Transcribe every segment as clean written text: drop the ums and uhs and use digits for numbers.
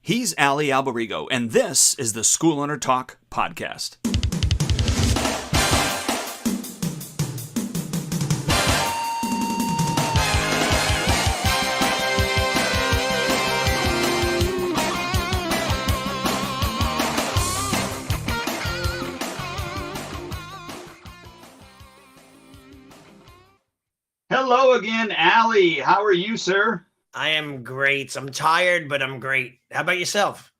He's Ali Alberigo, and this is the School Owner Talk podcast. Hello again, Ali. How are you, sir? I am great. I'm tired, but I'm great. How about yourself?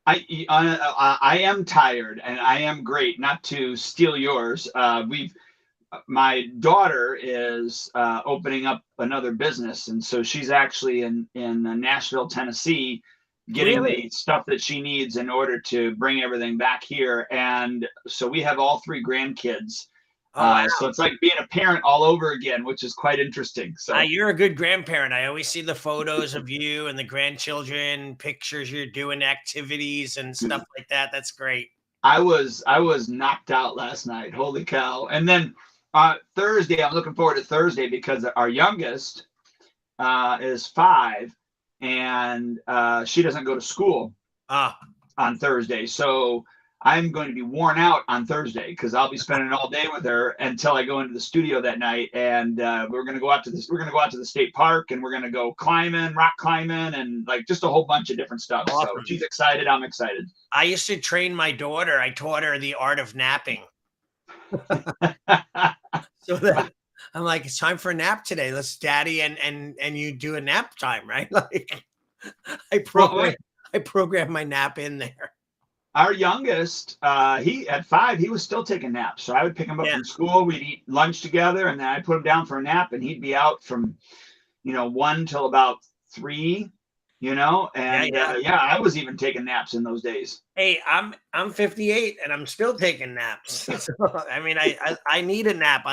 I am tired, and I am great. Not to steal yours, my daughter is opening up another business, and so she's actually in Nashville, Tennessee, getting the stuff that she needs in order to bring everything back here. And so we have all three grandkids. Wow. So it's like being a parent all over again, which is quite interesting. So You're a good grandparent. I always see the photos of you and the grandchildren, pictures you're doing, activities and stuff like that. That's great. I was knocked out last night. Holy cow. And then Thursday, I'm looking forward to Thursday because our youngest is 5 and she doesn't go to school on Thursday. So I'm going to be worn out on Thursday because I'll be spending all day with her until I go into the studio that night. And we're going to go out to the state park, and we're going to go climbing, rock climbing, and like just a whole bunch of different stuff. Awesome. So she's excited. I'm excited. I used to train my daughter. I taught her the art of napping. So that I'm like, it's time for a nap today. Let's daddy and you do a nap time, right? Like I program my nap in there. Our youngest, he at 5, he was still taking naps. So I would pick him up from school. We'd eat lunch together, and then I'd put him down for a nap, and he'd be out from, 1 till about 3. And I was even taking naps in those days. Hey, I'm 58 and I'm still taking naps. So, I mean, I need a nap.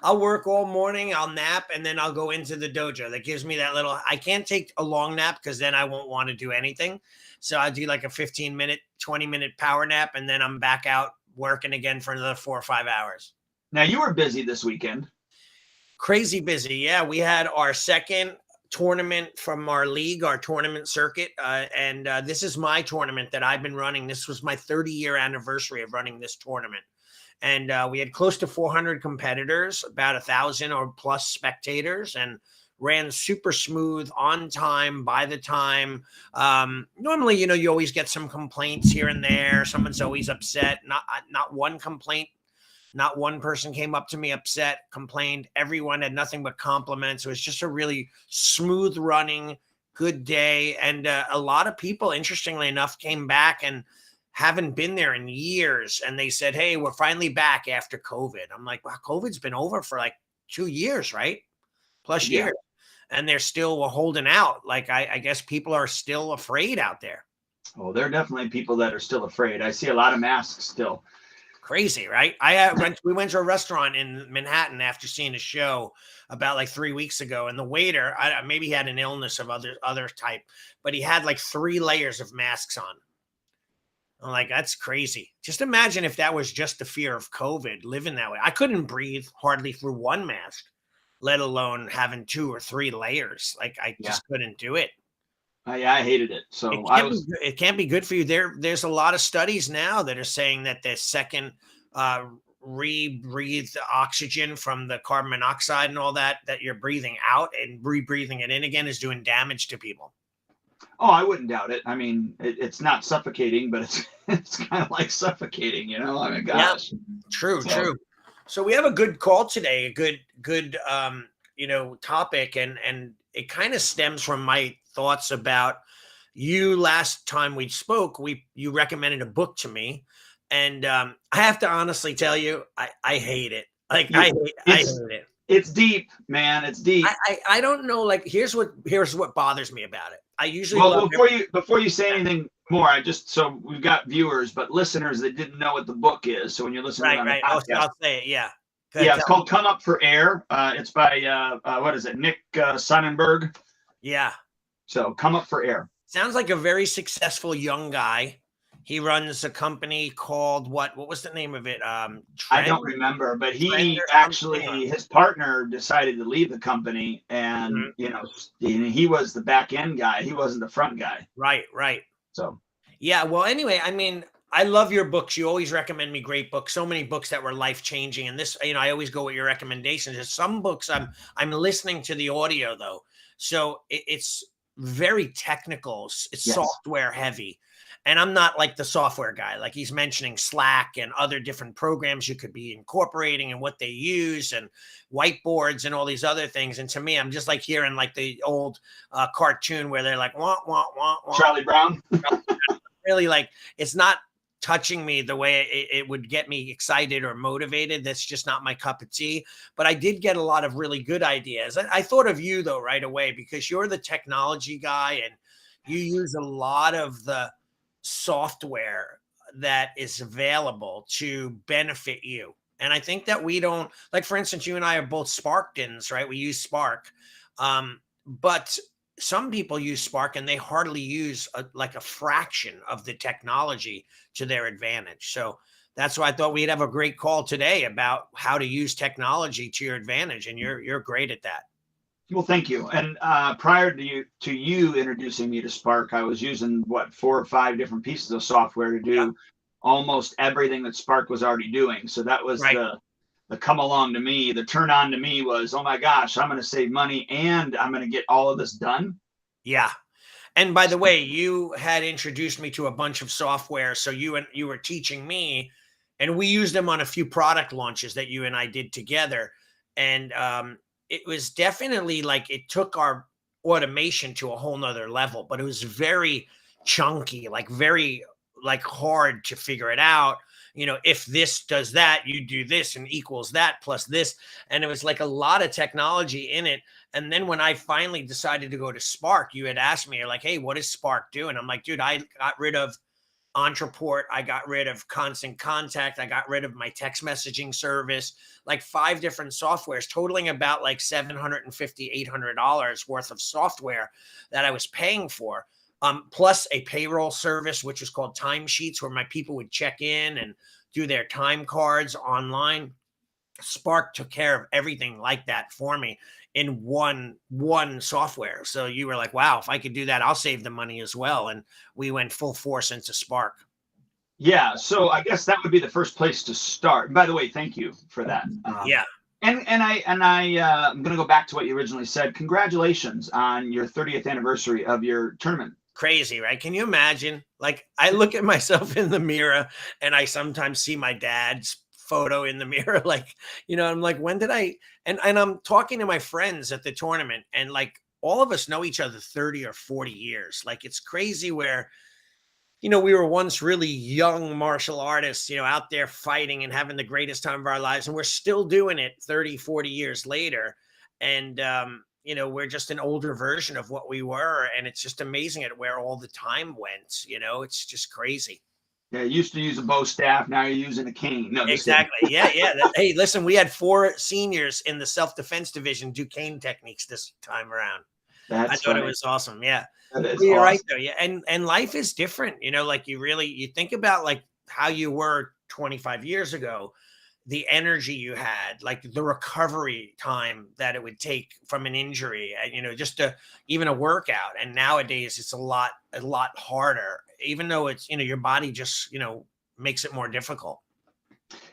I'll work all morning. I'll nap, and then I'll go into the dojo. That gives me that little. I can't take a long nap because then I won't want to do anything. So I do like a 15-minute, 20-minute power nap, and then I'm back out working again for another 4 or 5 hours. Now, you were busy this weekend. Crazy busy. Yeah, we had our second tournament from our league, our tournament circuit. And this is my tournament that I've been running. This was my 30-year anniversary of running this tournament. And we had close to 400 competitors, about 1,000 or plus spectators, and ran super smooth, on time, by the time. Normally, you always get some complaints here and there. Someone's always upset. Not one complaint. Not one person came up to me upset, complained. Everyone had nothing but compliments. It was just a really smooth running, good day. And a lot of people, interestingly enough, came back and haven't been there in years. And they said, hey, we're finally back after COVID. I'm like, wow, COVID's been over for like 2 years, right? Plus years. And they're still holding out. Like, I guess people are still afraid out there. Oh, there are definitely people that are still afraid. I see a lot of masks still. Crazy, right? We went to a restaurant in Manhattan after seeing a show about like 3 weeks ago, and the waiter, maybe he had an illness of other type, but he had like 3 layers of masks on. I'm like, that's crazy. Just imagine if that was just the fear of COVID, living that way. I couldn't breathe hardly through one mask, let alone having 2 or 3 layers. Like I just couldn't do it. I hated it. So it can't be good for you. There's a lot of studies now that are saying that the second rebreathed oxygen from the carbon monoxide and all that you're breathing out and rebreathing it in again is doing damage to people. Oh, I wouldn't doubt it. I mean, it's not suffocating, but it's kind of like suffocating, I mean, gosh. Yeah, true. So we have a good call today, a good topic, and it kind of stems from my thoughts about you. Last time we spoke, you recommended a book to me, and I have to honestly tell you, I hate it. Like I hate it. It's deep, man. It's deep. I don't know. Like here's what bothers me about it. I usually before you say anything more, so we've got viewers, but listeners that didn't know what the book is. So when you're listening, right. I'll say it. Yeah. It's called Come Up for Air. It's by what is it, Nick Sonnenberg? Yeah. So Come Up for Air. Sounds like a very successful young guy. He runs a company called what was the name of it? I don't remember, but his partner decided to leave the company, and he was the back end guy. He wasn't the front guy. Right. So Yeah. Well, anyway, I mean, I love your books. You always recommend me great books. So many books that were life changing. And this, I always go with your recommendations. There's some books I'm listening to the audio though, so it's very technical. It's yes. software heavy, and I'm not like the software guy. Like he's mentioning Slack and other different programs you could be incorporating and what they use and whiteboards and all these other things. And to me, I'm just like hearing like the old cartoon where they're like wah wah wah wah. Charlie Brown. Really, like it's not touching me the way it would get me excited or motivated. That's just not my cup of tea. But I did get a lot of really good ideas. I thought of you though right away because you're the technology guy and you use a lot of the software that is available to benefit you. And I think that we don't, like, for instance, you and I are both Sparktons, right? We use Spark. But some people use Spark and they hardly use like a fraction of the technology to their advantage. So that's why I thought we'd have a great call today about how to use technology to your advantage. And you're great at that. Well, thank you. And prior to you introducing me to Spark, I was using 4 or 5 different pieces of software to do almost everything that Spark was already doing. So that was Right. the come along to me. The turn on to me was, oh my gosh, I'm going to save money and I'm going to get all of this done. Yeah. And by the way, you had introduced me to a bunch of software. So you were teaching me, and we used them on a few product launches that you and I did together. And it was definitely like it took our automation to a whole nother level, but it was very chunky, like very like hard to figure it out. If this does that, you do this and equals that plus this. And it was like a lot of technology in it. And then when I finally decided to go to Spark, you had asked me, you're like, hey, what does Spark do? And I'm like, dude, I got rid of Entreport. I got rid of Constant Contact. I got rid of my text messaging service, like 5 different softwares, totaling about like $750, $800 worth of software that I was paying for. Plus a payroll service, which was called Timesheets, where my people would check in and do their time cards online. Spark took care of everything like that for me in one software. So you were like, wow, if I could do that, I'll save the money as well. And we went full force into Spark. Yeah. So I guess that would be the first place to start. And by the way, thank you for that. Yeah. And I'm going to go back to what you originally said. Congratulations on your 30th anniversary of your tournament. Crazy, right? Can you imagine? Like, I look at myself in the mirror and I sometimes see my dad's photo in the mirror. Like, I'm like, when did I, and I'm talking to my friends at the tournament and like all of us know each other 30 or 40 years. Like, it's crazy where, we were once really young martial artists, out there fighting and having the greatest time of our lives. And we're still doing it 30, 40 years later. And, we're just an older version of what we were. And it's just amazing at where all the time went. It's just crazy. Yeah, you used to use a bow staff. Now you're using a cane. No, exactly. Yeah. Hey, listen, we had 4 seniors in the self-defense division do cane techniques this time around. I thought it was awesome. Yeah. You're awesome. Right though. Yeah. And life is different, like you think about like how you were 25 years ago, the energy you had, like the recovery time that it would take from an injury, just even a workout. And nowadays it's a lot harder, even though it's, your body just, makes it more difficult.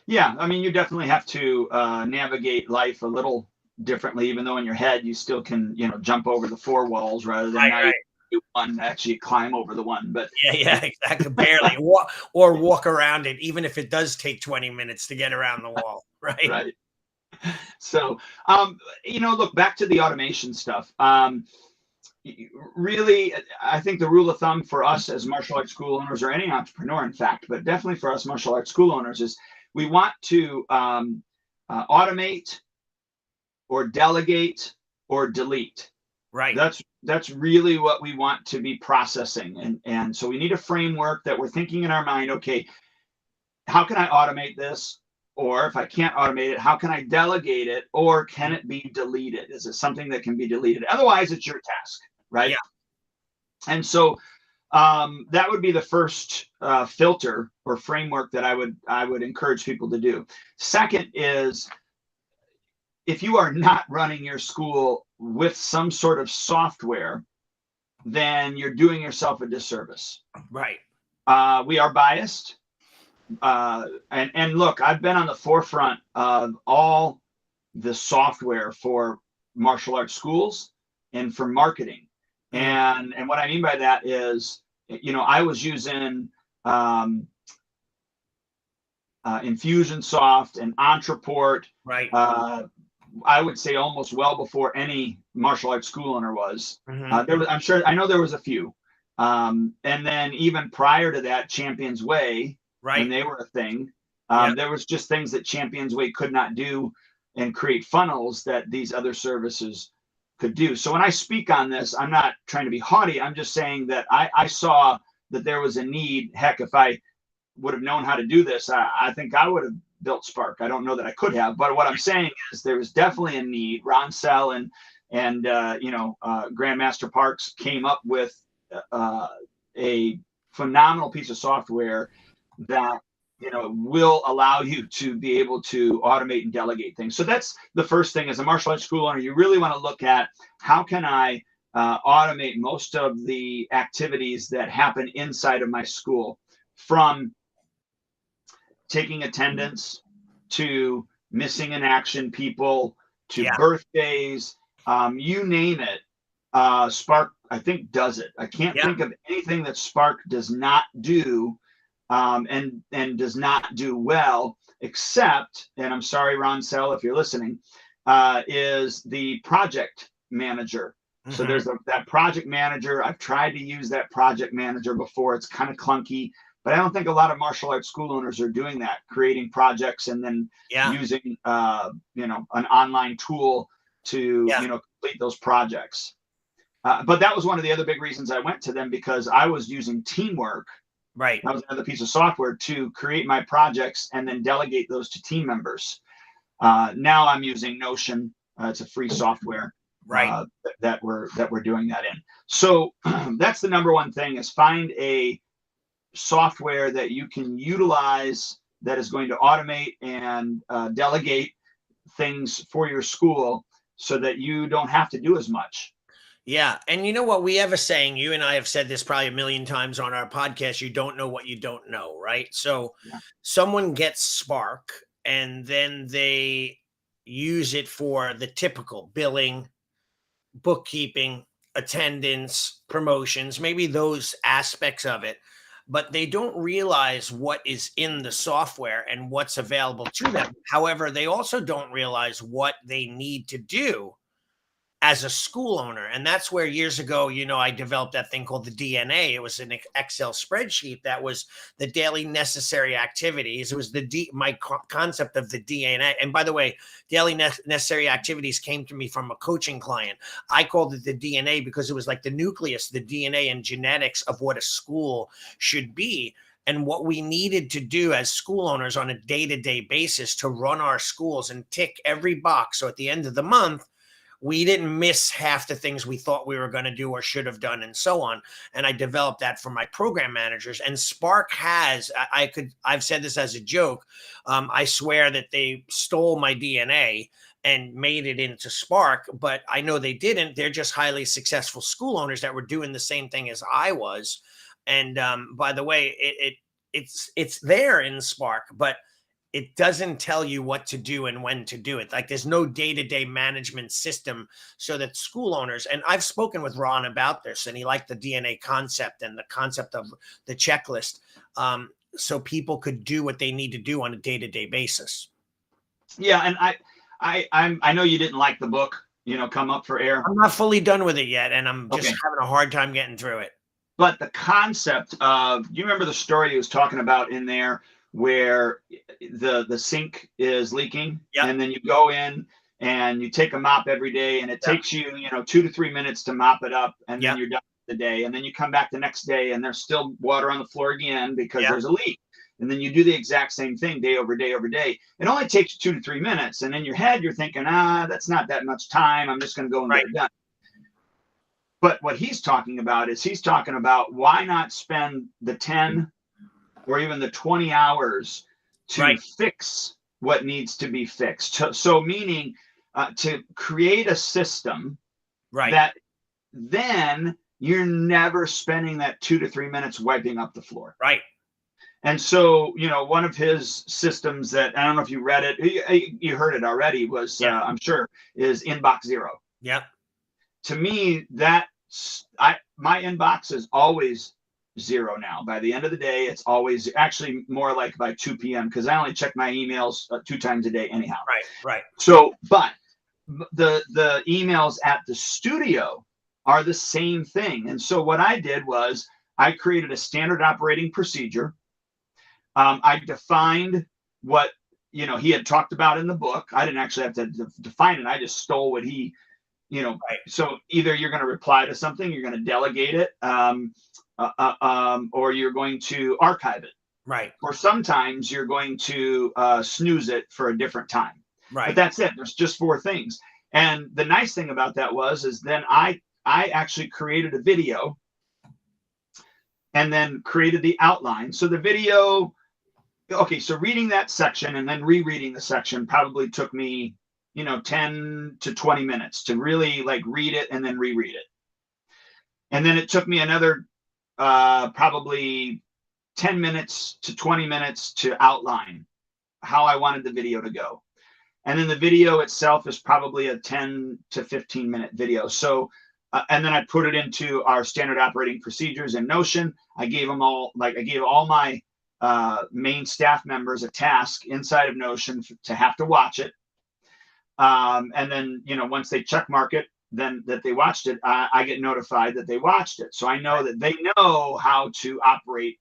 Yeah. I mean, you definitely have to navigate life a little differently, even though in your head you still can, jump over the 4 walls rather than right. Actually climb over the one. But yeah, exactly. Barely walk around it, even if it does take 20 minutes to get around the wall. Right. So look back to the automation stuff. Really, I think the rule of thumb for us as martial arts school owners, or any entrepreneur in fact, but definitely for us martial arts school owners, is we want to automate or delegate or delete. Right. That's really what we want to be processing. And so we need a framework that we're thinking in our mind, okay, how can I automate this? Or if I can't automate it, how can I delegate it? Or can it be deleted? Is it something that can be deleted? Otherwise, it's your task, right? Yeah. And so that would be the first filter or framework that I would encourage people to do. Second is, if you are not running your school with some sort of software, then you're doing yourself a disservice. Right. We are biased. And look, I've been on the forefront of all the software for martial arts schools and for marketing. And what I mean by that is, I was using Infusionsoft and Ontraport. Right. I would say almost well before any martial arts school owner was. Mhm. I know there was a few. And then even prior to that, Champions Way, when Right. they were a thing, Yeah. there was just things that Champions Way could not do and create funnels that these other services could do. So when I speak on this, I'm not trying to be haughty. I'm just saying that I saw that there was a need. Heck, if I would have known how to do this, I think I would have built Spark. I don't know that I could have, but what I'm saying is there was definitely a need. Ron Sell and Grandmaster Parks came up with a phenomenal piece of software that will allow you to be able to automate and delegate things. So that's the first thing. As a martial arts school owner, you really want to look at how can I automate most of the activities that happen inside of my school, from taking attendance to missing in action people to Yeah. birthdays, you name it. Spark, I think, does it. I can't Yeah. think of anything that Spark does not do, and does not do well, except, and I'm sorry, Ron Sell, if you're listening, is the project manager. So there's that project manager. I've tried to use that project manager before. It's kind of clunky, but I don't think a lot of martial arts school owners are doing that, creating projects and then Yeah. using an online tool to Yeah. complete those projects. But that was one of the other big reasons I went to them, because I was using Teamwork. Right. That was another piece of software to create my projects and then delegate those to team members. Now I'm using Notion. It's a free software. Right. That we're doing that in. So that's the number one thing, is find a software that you can utilize that is going to automate and delegate things for your school so that you don't have to do as much. Yeah. And you know what? We have a saying, you and I have said this probably a million times on our podcast: you don't know what you don't know, right? So Yeah. someone gets Spark and then they use it for the typical billing, bookkeeping, attendance, promotions, maybe those aspects of it, but they don't realize what is in the software and what's available to them. However, they also don't realize what they need to do as a school owner. And that's where years ago, I developed that thing called the DNA. It was an Excel spreadsheet that was the daily necessary activities. It was my concept of the DNA. And by the way, daily necessary activities came to me from a coaching client. I called it the DNA because it was like the nucleus, the DNA and genetics of what a school should be, and what we needed to do as school owners on a day-to-day basis to run our schools and tick every box. So at the end of the month, we didn't miss half the things we thought we were going to do or should have done, and so on. And I developed that for my program managers. And Spark has, I've said this as a joke. I swear that they stole my DNA and made it into Spark, but I know they didn't. They're just highly successful school owners that were doing the same thing as I was. And by the way, it's there in Spark, but it doesn't tell you what to do and when to do it. Like, there's no day-to-day management system so that school owners, and I've spoken with Ron about this, and he liked the DNA concept and the concept of the checklist, so people could do what they need to do on a day-to-day basis. Yeah, and I know you didn't like the book, Come Up for Air. I'm not fully done with it yet, and I'm just Okay. having a hard time getting through it. But the concept of, you remember the story he was talking about in there, where the sink is leaking, Yep. and then you go in and you take a mop every day, and it Yep. takes you 2 to 3 minutes to mop it up, and Yep. then you're done for the day, and then you come back the next day and there's still water on the floor again because Yep. there's a leak, and then you do the exact same thing day over day over day. It only takes 2 to 3 minutes, and in your head you're thinking, that's not that much time, I'm just going to go and get it done. But what he's talking about is, why not spend the 10 or even the 20 hours to fix what needs to be fixed. So meaning to create a system that then you're never spending that 2 to 3 minutes wiping up the floor. Right. And so, one of his systems that, I don't know if you read it, you heard it already, was, Yeah. I'm sure, is Inbox Zero. Yeah. To me, my inbox is always zero now. By the end of the day, it's always actually more like by 2 p.m. because I only check my emails 2 times a day anyhow. Right. Right. So, but the emails at the studio are the same thing. And so what I did was I created a standard operating procedure. I defined what he had talked about in the book. I didn't actually have to define it. I just stole what he, Right. So either you're going to reply to something, you're going to delegate it, or you're going to archive it. Right. Or sometimes you're going to snooze it for a different time. Right. But that's it. There's just 4 things. And the nice thing about that is then I actually created a video and then created the outline. So the video, okay, so reading that section and then rereading the section probably took me, 10 to 20 minutes to really like read it and then reread it. And then it took me another probably 10 minutes to 20 minutes to outline how I wanted the video to go. And then the video itself is probably a 10 to 15 minute video. So, and then I put it into our standard operating procedures in Notion. I gave all my main staff members a task inside of Notion to have to watch it. And then, once they check mark it, then that they watched it, I get notified that they watched it. So I know that they know how to operate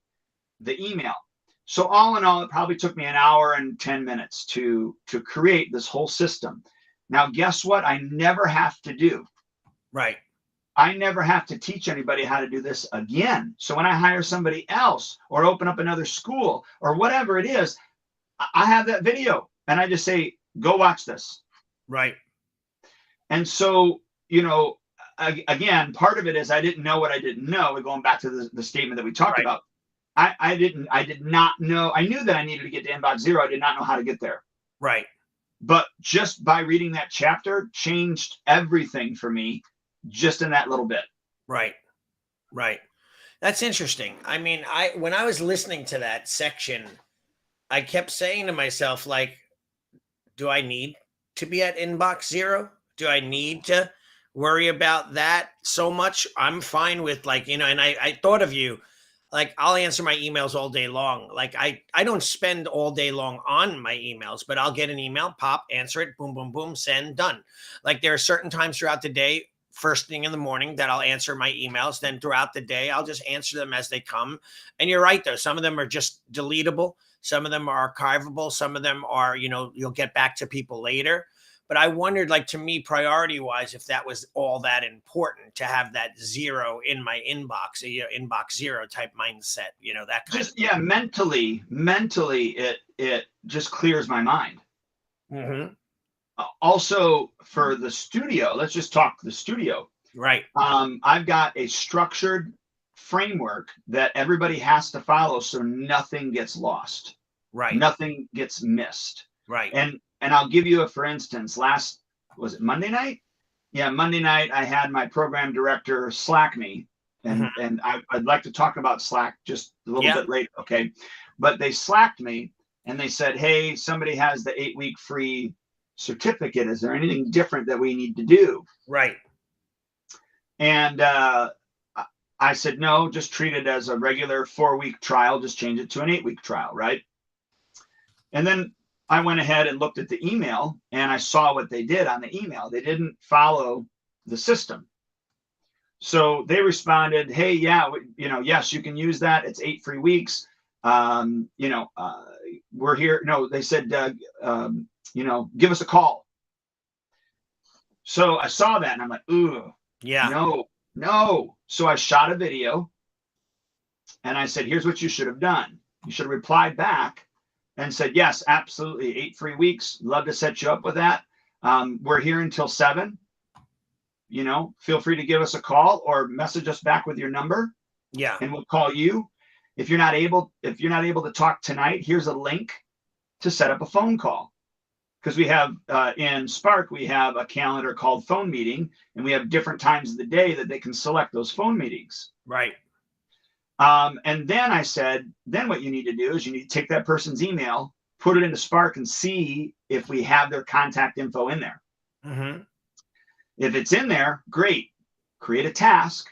the email. So all in all, it probably took me an hour and 10 minutes to create this whole system. Now, guess what? I never have to do. Right. I never have to teach anybody how to do this again. So when I hire somebody else or open up another school or whatever it is, I have that video and I just say, go watch this. Right. And so, again, part of it is I didn't know what I didn't know. Going back to the statement that we talked Right. about. I did not know. I knew that I needed to get to Inbox Zero. I did not know how to get there. Right. But just by reading that chapter changed everything for me just in that little bit. Right. Right. That's interesting. I mean, when I was listening to that section, I kept saying to myself, like, do I need to be at Inbox Zero? Do I need to worry about that so much? I'm fine with and I thought of you. Like, I'll answer my emails all day long. Like, I don't spend all day long on my emails, but I'll get an email, pop, answer it, boom, boom, boom, send, done. Like, there are certain times throughout the day, first thing in the morning, that I'll answer my emails. Then throughout the day, I'll just answer them as they come. And you're right, though. Some of them are just deletable. Some of them are archivable. Some of them are, you'll get back to people later. But I wondered, to me, priority-wise, if that was all that important to have that zero in my inbox, Inbox Zero type mindset, that kind of. Yeah, mentally, it just clears my mind. Mm-hmm. Also, for the studio, let's just talk the studio. Right. I've got a structured framework that everybody has to follow, so nothing gets lost. Right. Nothing gets missed. Right. And I'll give you for instance, was it Monday night? Yeah, Monday night, I had my program director Slack me. And I'd like to talk about Slack just a little bit later, okay? But they Slacked me and they said, hey, somebody has the 8-week free certificate. Is there anything different that we need to do? Right. And I said, no, just treat it as a regular 4-week trial. Just change it to an 8-week trial, right? And then I went ahead and looked at the email and I saw what they did on the email. They didn't follow the system. So they responded, hey, yeah, yes, you can use that. It's 8 free weeks. We're here. No, they said, give us a call. So I saw that and I'm like, ooh, yeah, no. So I shot a video and I said, here's what you should have done. You should have replied back and said, yes, absolutely. 8 free weeks. Love to set you up with that. We're here until 7. Feel free to give us a call or message us back with your number. Yeah. And we'll call you. If you're not able to talk tonight, here's a link to set up a phone call. because we have in Spark, we have a calendar called phone meeting, and we have different times of the day that they can select those phone meetings. Right. And then I said, then what you need to do is you need to take that person's email, put it into Spark, and see if we have their contact info in there. Mm-hmm. If it's in there, great. Create a task,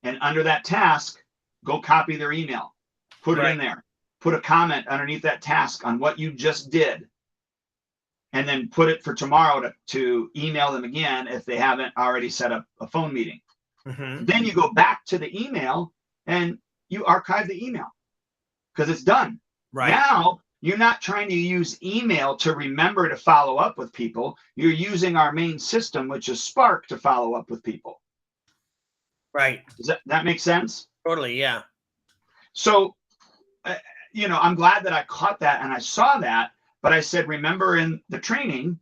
and under that task, go copy their email, put it in there, put a comment underneath that task on what you just did, and then put it for tomorrow to email them again if they haven't already set up a phone meeting. Mm-hmm. Then you go back to the email and you archive the email because it's done. Right. Now, you're not trying to use email to remember to follow up with people. You're using our main system, which is Spark, to follow up with people. Right. Does that make sense? Totally. Yeah. So, I'm glad that I caught that and I saw that, but I said, remember in the training,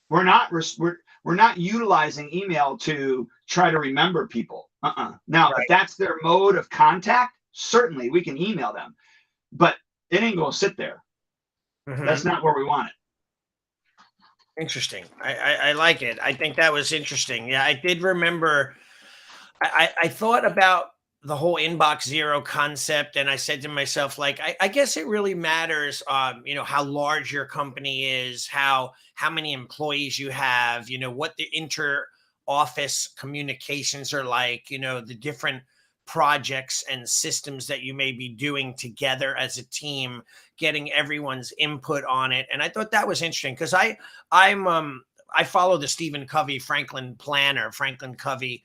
we're not utilizing email to try to remember people. Now, if that's their mode of contact, certainly we can email them, but it ain't going to sit there. Mm-hmm. That's not where we want it. Interesting. I like it. I think that was interesting. Yeah, I did remember. I thought about the whole inbox zero concept, and I said to myself, like, I guess it really matters, how large your company is, how many employees you have, what the inter-office communications are like, the different projects and systems that you may be doing together as a team, getting everyone's input on it. And I thought that was interesting because I follow the Stephen Covey Franklin Covey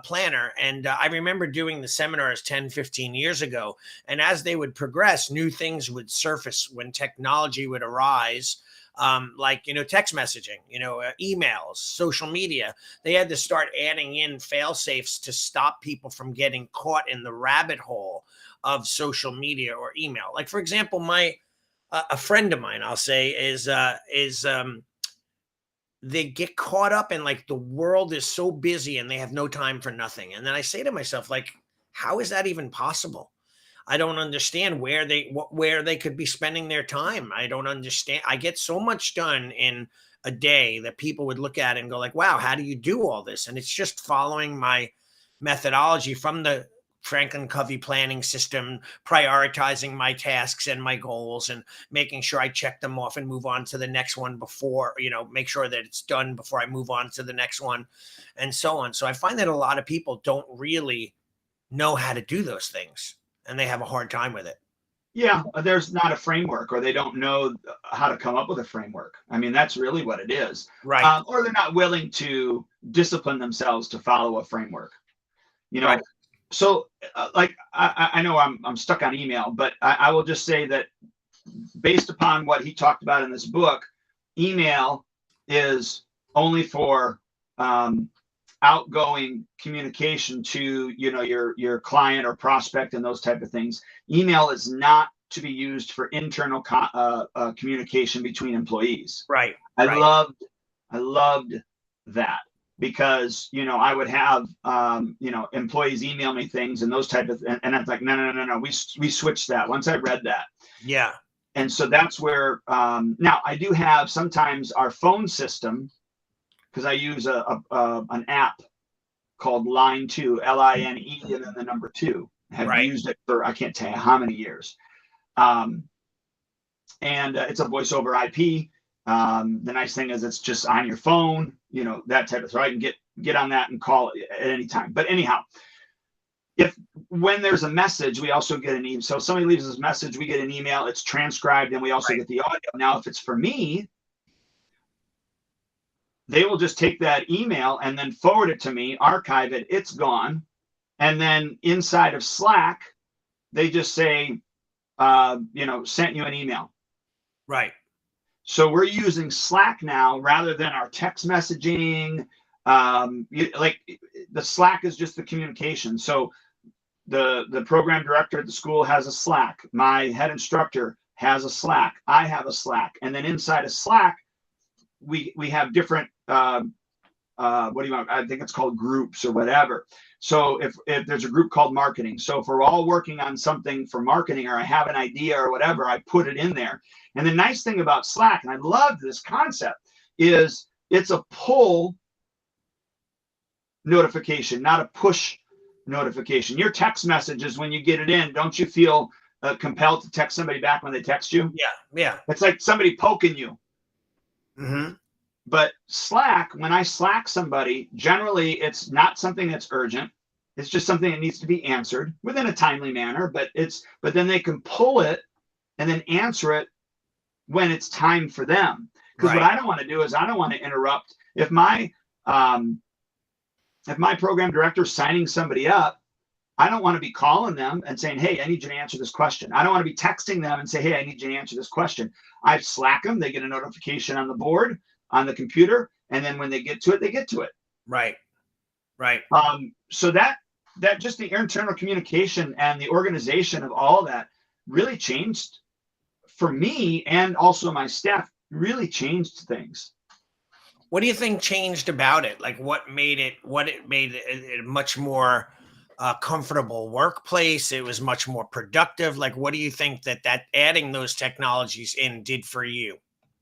planner. And I remember doing the seminars 10, 15 years ago. And as they would progress, new things would surface when technology would arise. Text messaging, emails, social media. They had to start adding in fail safes to stop people from getting caught in the rabbit hole of social media or email. Like, for example, a friend of mine, I'll say, is they get caught up in, like, the world is so busy and they have no time for nothing. And then I say to myself, like, how is that even possible? I don't understand where they could be spending their time. I don't understand. I get so much done in a day that people would look at it and go like, wow, how do you do all this? And it's just following my methodology from the Franklin Covey planning system, prioritizing my tasks and my goals and making sure I check them off and move on to the next one before, make sure that it's done before I move on to the next one and so on. So I find that a lot of people don't really know how to do those things, and they have a hard time with it. Yeah, there's not a framework, or they don't know how to come up with a framework. I mean, that's really what it is. Right. Or they're not willing to discipline themselves to follow a framework. Right. So I know I'm stuck on email, but I will just say that based upon what he talked about in this book, email is only for outgoing communication to your client or prospect and those type of things. Email is not to be used for internal communication between employees. Right. I loved that, because I would have employees email me things and those type of and I'm like, no, we switched that once I read that. Yeah. And so that's where now I do have sometimes our phone system, because I use an app called Line2, Line, and then the number 2. I have used it for I can't tell you how many years. And it's a voice over IP. The nice thing is it's just on your phone, that type of, so I can get on that and call it at any time. But anyhow, when there's a message, we also get an email. So if somebody leaves us a message, we get an email, it's transcribed, and we also get the audio. Now, if it's for me, they will just take that email and then forward it to me, archive it, it's gone. And then inside of Slack, they just say, sent you an email. Right. So we're using Slack now rather than our text messaging. The Slack is just the communication. So the program director at the school has a Slack. My head instructor has a Slack. I have a Slack. And then inside of Slack, we have different what do you want? I think it's called groups or whatever. So if there's a group called marketing, so if we're all working on something for marketing, or I have an idea or whatever, I put it in there. And the nice thing about Slack, and I love this concept, is it's a pull notification, not a push notification. Your text messages, when you get it in, don't you feel compelled to text somebody back when they text you? Yeah. It's like somebody poking you. Mm-hmm. But Slack, when I Slack somebody, generally it's not something that's urgent. It's just something that needs to be answered within a timely manner. But then they can pull it and then answer it when it's time for them. Because what I don't want to do is I don't want to interrupt. If my program director is signing somebody up, I don't want to be calling them and saying, hey, I need you to answer this question. I don't want to be texting them and say, hey, I need you to answer this question. I Slack them. They get a notification on the board, on the computer. And then when they get to it, they get to it. Right. So that just the internal communication and the organization of all of that really changed for me, and also my staff really changed things. What do you think changed about it? Like what made it a much more comfortable workplace? It was much more productive. Like, what do you think that adding those technologies in did for you?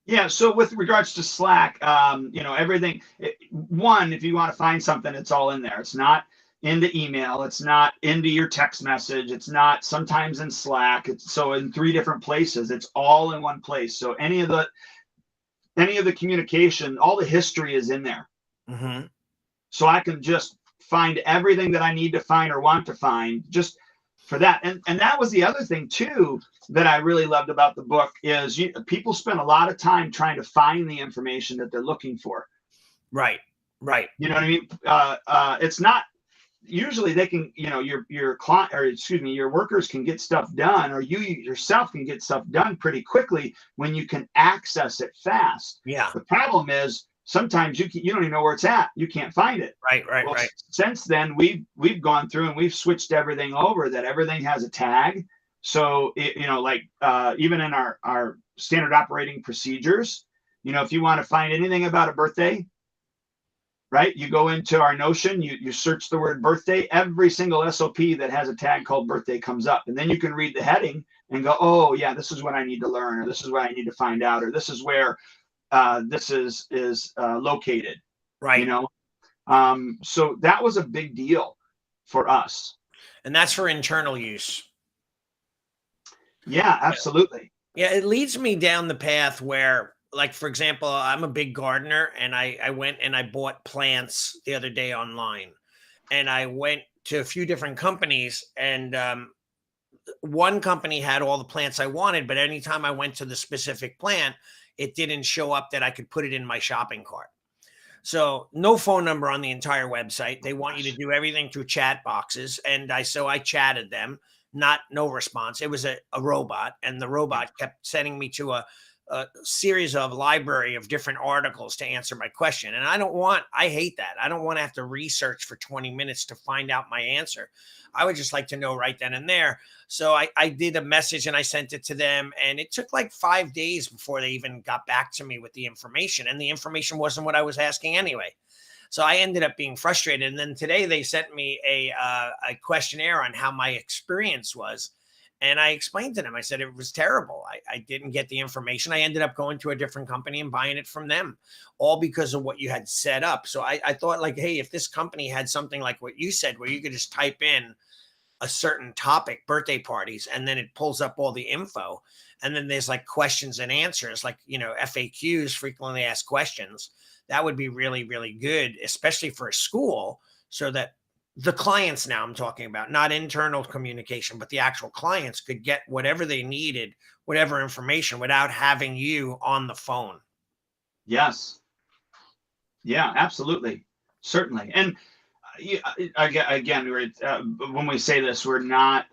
Yeah. So with regards to Slack, everything, one, if you want to find something, it's all in there. It's not into email. It's not into your text message. It's not sometimes in Slack. So in 3 different places, it's all in one place. So any of the communication, all the history is in there. Mm-hmm. So I can just find everything that I need to find or want to find just for that. And that was the other thing too that I really loved about the book is people spend a lot of time trying to find the information that they're looking for. Right. You know what I mean? It's not usually they can, your client, or excuse me, your workers can get stuff done, or you yourself can get stuff done pretty quickly when you can access it fast. Yeah. The problem is sometimes you don't even know where it's at. You can't find it. Right. Since then, we've gone through and we've switched everything over, that everything has a tag. So even in our standard operating procedures, if you want to find anything about a birthday, right, you go into our Notion, you search the word birthday, every single SOP that has a tag called birthday comes up, and then you can read the heading and go, oh yeah, this is what I need to learn, or this is what I need to find out, or this is where this is located. Right. So that was a big deal for us. And that's for internal use. Yeah, absolutely. Yeah, it leads me down the path where, like, for example, I'm a big gardener, and I went and I bought plants the other day online, and I went to a few different companies, and one company had all the plants I wanted, but anytime I went to the specific plant, it didn't show up that I could put it in my shopping cart. So no phone number on the entire website. They want you to do everything through chat boxes. And I chatted them, no response. It was a robot, and the robot kept sending me to a series of library of different articles to answer my question. And I hate that. I don't want to have to research for 20 minutes to find out my answer. I would just like to know right then and there. So I did a message and I sent it to them, and it took like 5 days before they even got back to me with the information. And the information wasn't what I was asking anyway. So I ended up being frustrated. And then today they sent me a questionnaire on how my experience was. And I explained to them, I said, it was terrible. I didn't get the information. I ended up going to a different company and buying it from them, all because of what you had set up. So I thought, like, hey, if this company had something like what you said, where you could just type in a certain topic, birthday parties, and then it pulls up all the info. And then there's like questions and answers, like, FAQs, frequently asked questions. That would be really, really good, especially for a school, so that the clients, now I'm talking about, not internal communication, but the actual clients could get whatever they needed, whatever information, without having you on the phone. Yes. Yeah, absolutely. Certainly. And again, when we say this, we're not,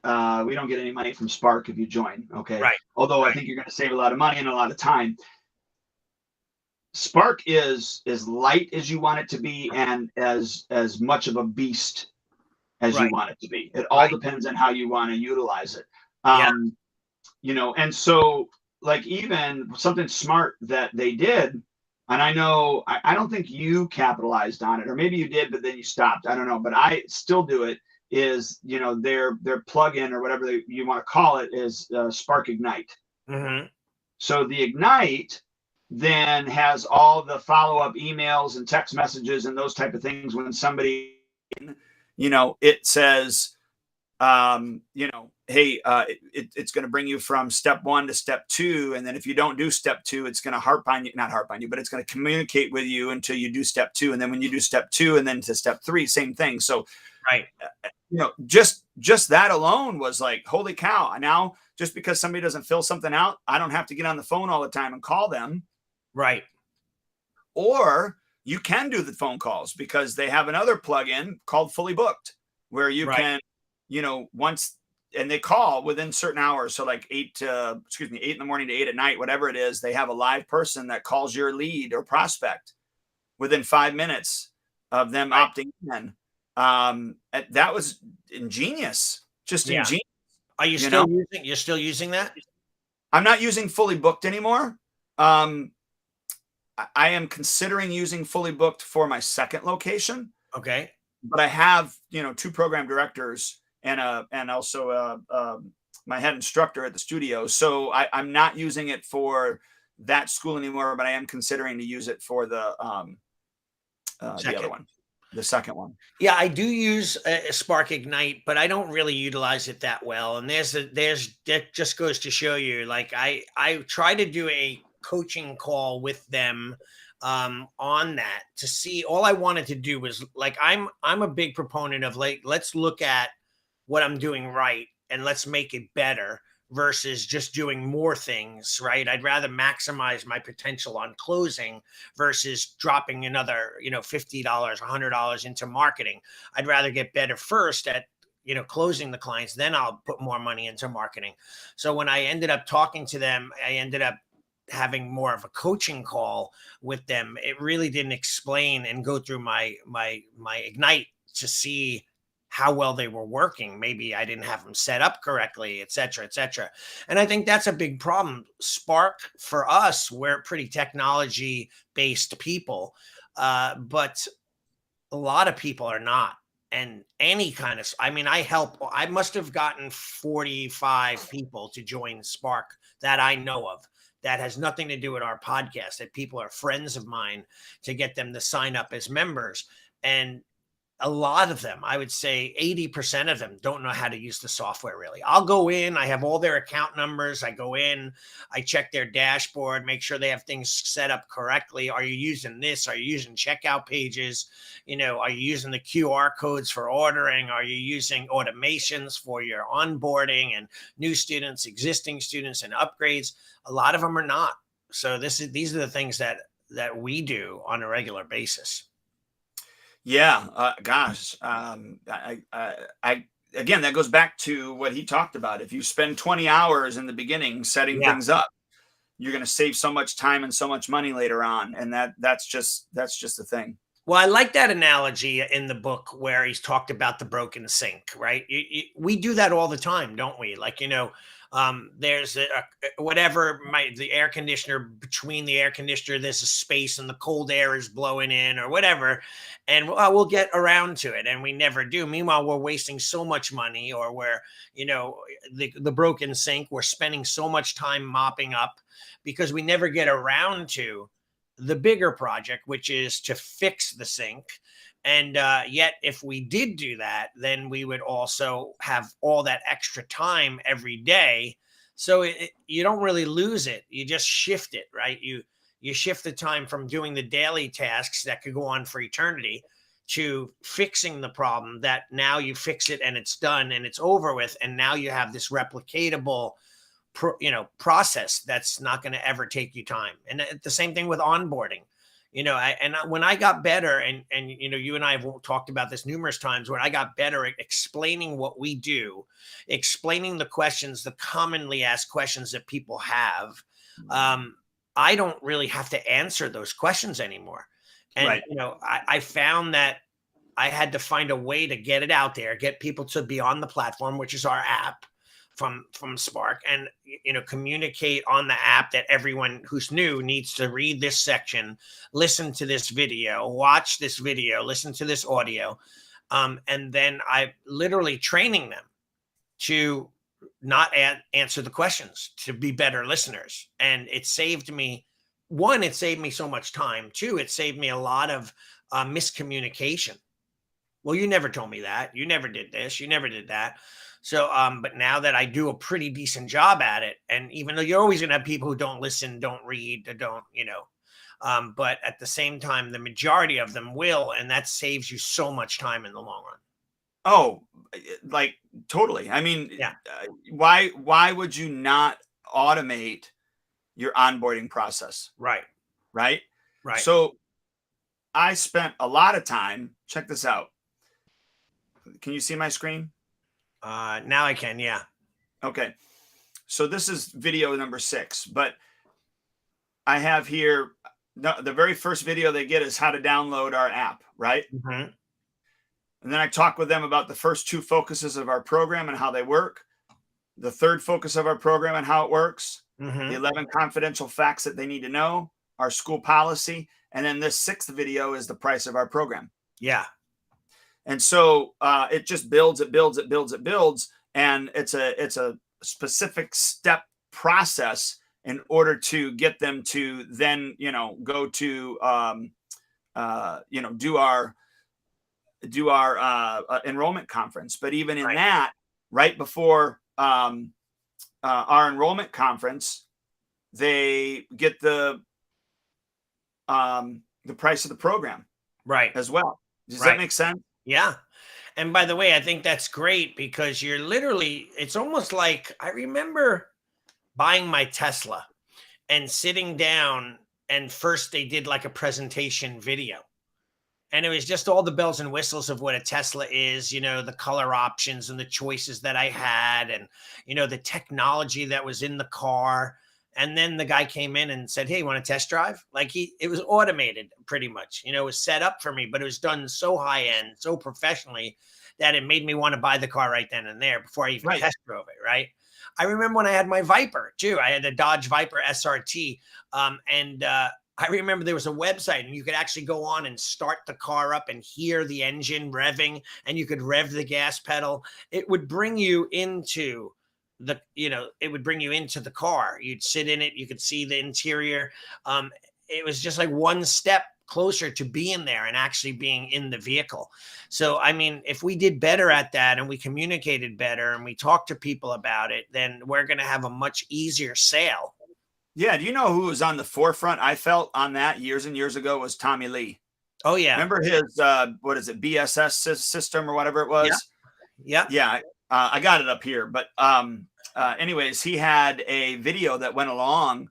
we don't get any money from Spark if you join. Okay. Right. Although I think you're going to save a lot of money and a lot of time. Spark is as light as you want it to be, and as much of a beast as you want it to be. It all depends on how you want to utilize it. And so, like, even something smart that they did, and I know I don't think you capitalized on it, or maybe you did, but then you stopped. I don't know, but I still do it. Is their plugin or whatever you want to call it is Spark Ignite. Mm-hmm. So the Ignite then has all the follow-up emails and text messages and those type of things when somebody, it says, hey, it's going to bring you from step 1 to step 2. And then if you don't do step 2, it's going to not harp on you, but it's going to communicate with you until you do step 2. And then when you do step 2 and then to step 3, same thing. So, right. Just that alone was like, holy cow. Now, just because somebody doesn't fill something out, I don't have to get on the phone all the time and call them. Right. Or you can do the phone calls because they have another plugin called Fully Booked where you can, once, and they call within certain hours. So like 8 in the morning to 8 at night, whatever it is, they have a live person that calls your lead or prospect within 5 minutes of them opting in. That was ingenious, ingenious. Are you you're still using that? I'm not using Fully Booked anymore. I am considering using Fully Booked for my second location. Okay. But I have, 2 program directors and also my head instructor at the studio. So I'm not using it for that school anymore, but I am considering to use it for the other one. The second one. Yeah, I do use Spark Ignite, but I don't really utilize it that well. And that just goes to show you, like I try to do a coaching call with them on that to see. All I wanted to do was like, I'm a big proponent of like, let's look at what I'm doing right and let's make it better versus just doing more things, right? I'd rather maximize my potential on closing versus dropping another, $50, $100 into marketing. I'd rather get better first at, closing the clients, then I'll put more money into marketing. So when I ended up talking to them, I ended up having more of a coaching call with them. It really didn't explain and go through my Ignite to see how well they were working. Maybe I didn't have them set up correctly, et cetera, et cetera. And I think that's a big problem. Spark, for us, we're pretty technology-based people, but a lot of people are not. And any kind of, I must have gotten 45 people to join Spark that I know of. That has nothing to do with our podcast, that people are friends of mine, to get them to sign up as members. And a lot of them, I would say 80% of them, don't know how to use the software really. I'll go in, I have all their account numbers. I go in, I check their dashboard, make sure they have things set up correctly. Are you using this? Are you using checkout pages? Are you using the QR codes for ordering? Are you using automations for your onboarding and new students, existing students, and upgrades? A lot of them are not. So these are the things that we do on a regular basis. Yeah, gosh. Again, that goes back to what he talked about. If you spend 20 hours in the beginning setting things up, you're going to save so much time and so much money later on. And that's just the thing. Well, I like that analogy in the book where he's talked about the broken sink, right? We do that all the time, don't we? Like, there's the air conditioner, between the air conditioner, there's a space and the cold air is blowing in or whatever. And we'll get around to it. And we never do. Meanwhile, we're wasting so much money, or we're, the broken sink, we're spending so much time mopping up because we never get around to the bigger project, which is to fix the sink. And yet, if we did do that, then we would also have all that extra time every day. So you don't really lose it. You just shift it, right? You shift the time from doing the daily tasks that could go on for eternity to fixing the problem, that now you fix it and it's done and it's over with. And now you have this replicatable process that's not going to ever take you time. And the same thing with onboarding. When I got better, and you and I have talked about this numerous times, when I got better at explaining what we do, explaining the questions, the commonly asked questions that people have, I don't really have to answer those questions anymore. And, right. I found that I had to find a way to get it out there, get people to be on the platform, which is our app, from Spark, and communicate on the app that everyone who's new needs to read this section, listen to this video, watch this video, listen to this audio, and then I literally training them to not answer the questions, to be better listeners. And it saved me, one, it saved me so much time. Two, it saved me a lot of miscommunication. Well, you never told me that. You never did this. You never did that. So, but now that I do a pretty decent job at it, and even though you're always going to have people who don't listen, don't read, don't, but at the same time, the majority of them will, and that saves you so much time in the long run. Oh, like totally. I mean, Yeah. Why would you not automate your onboarding process? Right. Right. Right. So I spent a lot of time. Check this out. Can you see my screen? Now I can. Yeah. Okay. So this is video number 6, but I have here the very first video they get is how to download our app, right? Mm-hmm. And then I talk with them about the first 2 focuses of our program and how they work, the third focus of our program and how it works, Mm-hmm. the 11 confidential facts that they need to know, our school policy, and then this 6th video is the price of our program. Yeah. And so it just builds, and it's a specific step process in order to get them to then go to do our enrollment conference. But even in that, right before our enrollment conference, they get the price of the program as well. Does that make sense? Yeah. And by the way, I think that's great because you're literally, it's almost like I remember buying my Tesla and sitting down, and first they did like a presentation video. And it was just all the bells and whistles of what a Tesla is, the color options and the choices that I had, and, the technology that was in the car. And then the guy came in and said, "Hey, you want to test drive?" Like it was automated pretty much, it was set up for me, but it was done so high end, so professionally that it made me want to buy the car right then and there before I even test drove it. Right. I remember when I had my Viper too. I had the Dodge Viper SRT. I remember there was a website and you could actually go on and start the car up and hear the engine revving, and you could rev the gas pedal. It would bring you into it would bring you into the car. You'd sit in it. You could see the interior. It was just like one step closer to being there and actually being in the vehicle. So, I mean, if we did better at that and we communicated better and we talked to people about it, then we're going to have a much easier sale. Yeah. Do you know who was on the forefront? I felt on that years and years ago was Tommy Lee. Oh yeah. Remember his, what is it? BSS system or whatever it was. Yeah. Yeah. I got it up here, but, anyways, he had a video that went along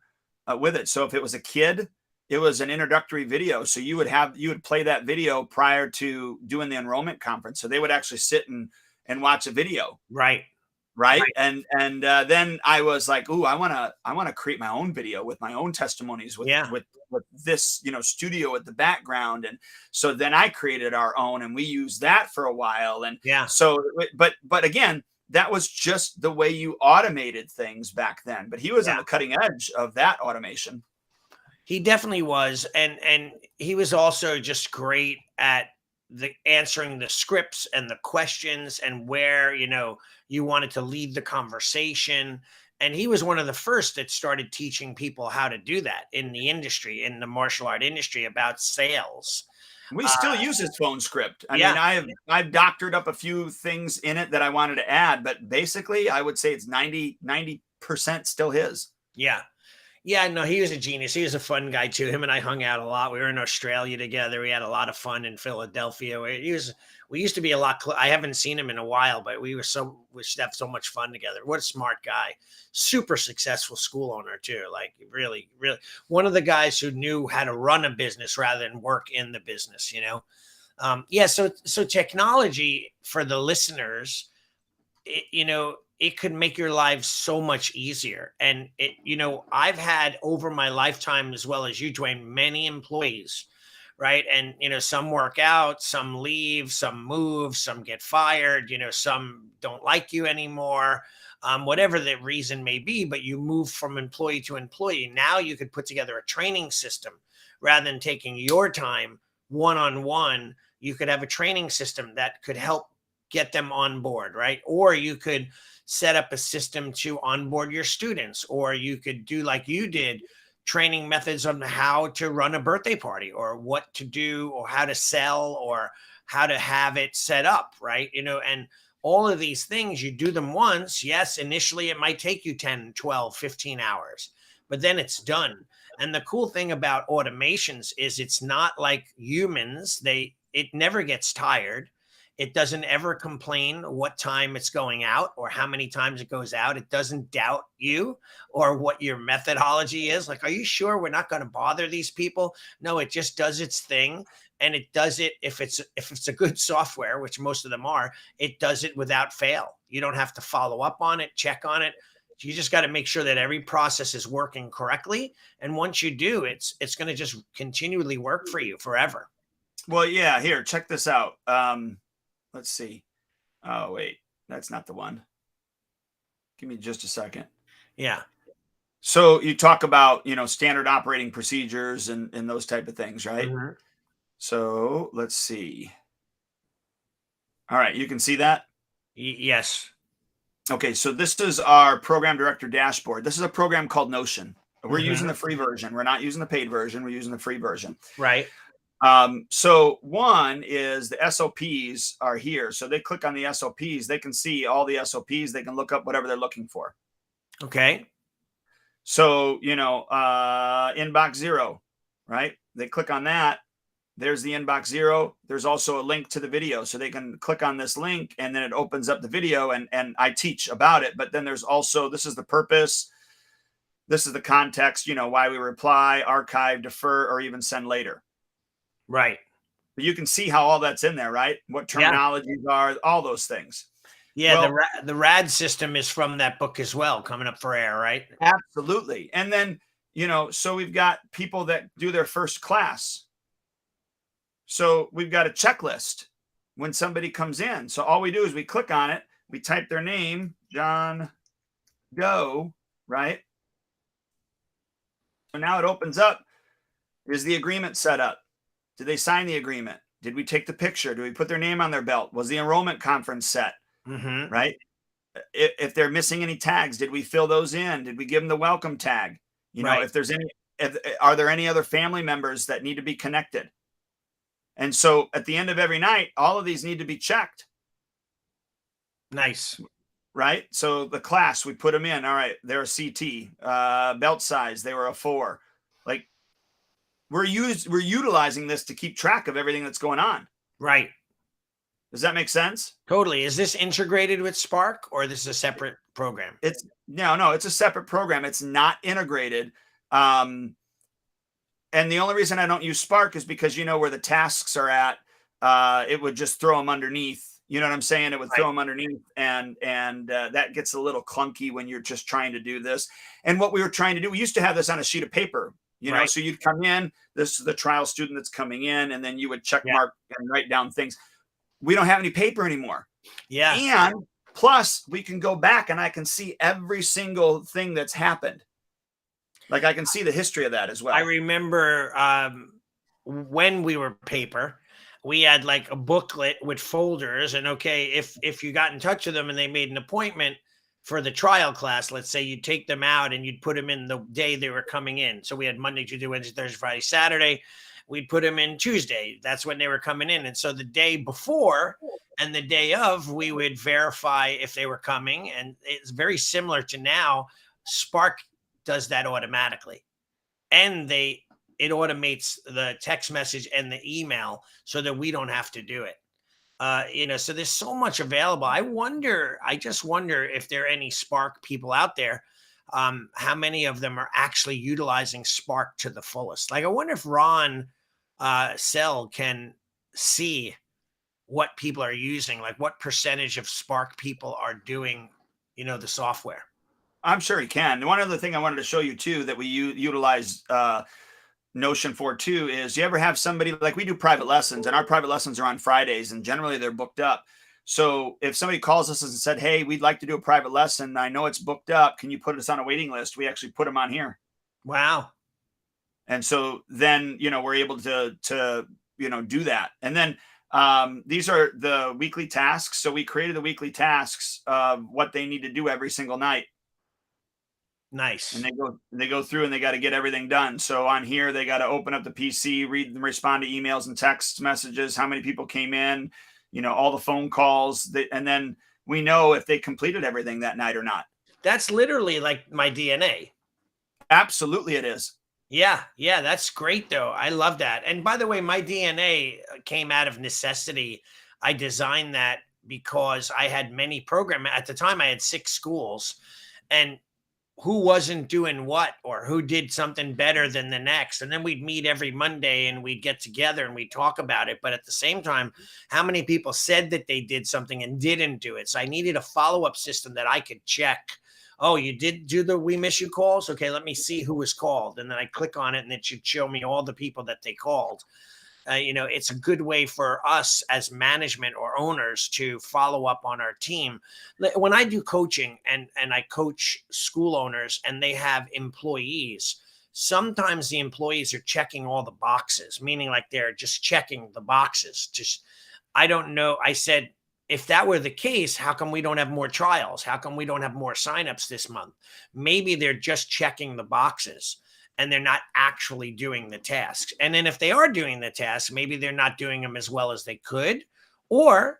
with it. So if it was a kid, it was an introductory video. So you would play that video prior to doing the enrollment conference. So they would actually sit and watch a video. Right. And then I was like, "Ooh, I want to create my own video with my own testimonies with this, studio at the background." And so then I created our own, and we used that for a while. And so, but again, that was just the way you automated things back then. But he was on the cutting edge of that automation. He definitely was. And he was also just great at answering the scripts and the questions and where, you wanted to lead the conversation. And he was one of the first that started teaching people how to do that in the industry, in the martial art industry, about sales. We still use his phone script. I mean, I've doctored up a few things in it that I wanted to add, but basically I would say it's 90% still his. Yeah. Yeah, no, he was a genius. He was a fun guy too. Him and I hung out a lot. We were in Australia together. We had a lot of fun in Philadelphia. We used to be a lot. I haven't seen him in a while, but we used to have so much fun together. What a smart guy. Super successful school owner too. Like really, really one of the guys who knew how to run a business rather than work in the business, So technology for the listeners, it could make your lives so much easier. And I've had over my lifetime, as well as you, Dwayne, many employees right? And, some work out, some leave, some move, some get fired, some don't like you anymore, whatever the reason may be, but you move from employee to employee. Now you could put together a training system rather than taking your time one-on-one. You could have a training system that could help get them on board, right? Or you could set up a system to onboard your students, or you could do like you did, training methods on how to run a birthday party, or what to do, or how to sell, or how to have it set up, right? And all of these things, you do them once. Yes, initially it might take you 10, 12, 15 hours, but then it's done. And the cool thing about automations is it's not like humans. It never gets tired. It doesn't ever complain what time it's going out or how many times it goes out. It doesn't doubt you or what your methodology is. Like, are you sure we're not going to bother these people? No, it just does its thing. And it does it, if it's a good software, which most of them are, it does it without fail. You don't have to follow up on it, check on it. You just got to make sure that every process is working correctly. And once you do, it's going to just continually work for you forever. Well, yeah, here, check this out. Let's see. Oh, wait, that's not the one. Give me just a second. Yeah. So you talk about, standard operating procedures and those type of things, right? Mm-hmm. So let's see. All right. You can see that? Yes. Okay. So this is our program director dashboard. This is a program called Notion. We're using the free version. We're not using the paid version. We're using the free version. Right. So one is the SOPs are here. So they click on the SOPs. They can see all the SOPs. They can look up whatever they're looking for. Okay. So, inbox 0, right? They click on that. There's the inbox 0. There's also a link to the video. So they can click on this link and then it opens up the video and I teach about it. But then there's also, this is the purpose. This is the context, why we reply, archive, defer, or even send later. Right. But you can see how all that's in there, right? What terminologies are, all those things. Yeah, well, the RAD system is from that book as well, coming up for air, right? Absolutely. And then, so we've got people that do their first class. So we've got a checklist when somebody comes in. So all we do is we click on it, we type their name, John Doe, right? So now it opens up. Is the agreement set up? Did they sign the agreement? Did we take the picture? Did we put their name on their belt? Was the enrollment conference set? Mm-hmm. Right? If they're missing any tags, did we fill those in? Did we give them the welcome tag? Right. If there's are there any other family members that need to be connected? And so at the end of every night, all of these need to be checked. Nice. Right? So the class, we put them in. All right, they're a CT. Belt size, they were a 4. Like, we're utilizing this to keep track of everything that's going on. Right. Does that make sense? Totally. Is this integrated with Spark or this is a separate program? No, it's a separate program. It's not integrated. And the only reason I don't use Spark is because where the tasks are at, it would just throw them underneath. You know what I'm saying? It would throw them underneath, and that gets a little clunky when you're just trying to do this. And what we were trying to do, we used to have this on a sheet of paper. So you'd come in, this is the trial student that's coming in, and then you would check mark and write down things. We don't have any paper anymore. Yeah. And plus we can go back and I can see every single thing that's happened. Like I can see the history of that as well. I remember when we were paper, we had like a booklet with folders, and if you got in touch with them and they made an appointment for the trial class, let's say you'd take them out and you'd put them in the day they were coming in. So we had Monday, Tuesday, Wednesday, Thursday, Friday, Saturday. We'd put them in Tuesday. That's when they were coming in. And so the day before and the day of, we would verify if they were coming. And it's very similar to now. Spark does that automatically. And it automates the text message and the email so that we don't have to do it. So there's so much available. I just wonder if there are any Spark people out there, how many of them are actually utilizing Spark to the fullest. Like, I wonder if Ron Sell can see what people are using, like what percentage of Spark people are doing, the software. I'm sure he can. One other thing I wanted to show you too, that we utilize Notion for too is, you ever have somebody, like we do private lessons, and our private lessons are on Fridays and generally they're booked up. So if somebody calls us and said, hey, we'd like to do a private lesson, I know it's booked up, can you put us on a waiting list? We actually put them on here. Wow. And so then, we're able to, do that. And then these are the weekly tasks. So we created the weekly tasks of what they need to do every single night. Nice. And they go through and they got to get everything done. So on here, they got to open up the PC, read and respond to emails and text messages, how many people came in, all the phone calls, and then we know if they completed everything that night or not. That's literally like my DNA. Absolutely it is. Yeah, that's great though. I love that. And by the way, my DNA came out of necessity. I designed that because I had many programs. At the time, I had 6 schools, and who wasn't doing what, or who did something better than the next. And then we'd meet every Monday and we'd get together and we'd talk about it. But at the same time, how many people said that they did something and didn't do it? So I needed a follow-up system that I could check. Oh, you did do the We Miss You calls? Okay, let me see who was called. And then I click on it and it should show me all the people that they called. It's a good way for us as management or owners to follow up on our team. When I do coaching and I coach school owners and they have employees, sometimes the employees are checking all the boxes, meaning like they're just checking the boxes. I don't know. I said, if that were the case, how come we don't have more trials? How come we don't have more signups this month? Maybe they're just checking the boxes and they're not actually doing the tasks. And then if they are doing the tasks, maybe they're not doing them as well as they could, or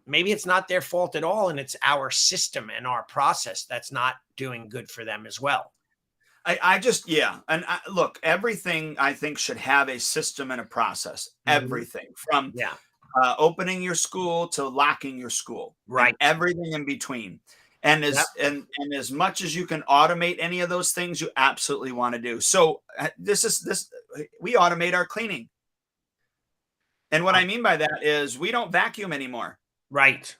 maybe it's not their fault at all. And it's our system and our process that's not doing good for them as well. Look, everything I think should have a system and a process. Mm-hmm. Everything from opening your school to locking your school, right? Everything in between. And as much as you can automate any of those things, you absolutely want to do. So we automate our cleaning. And what I mean by that is we don't vacuum anymore. Right.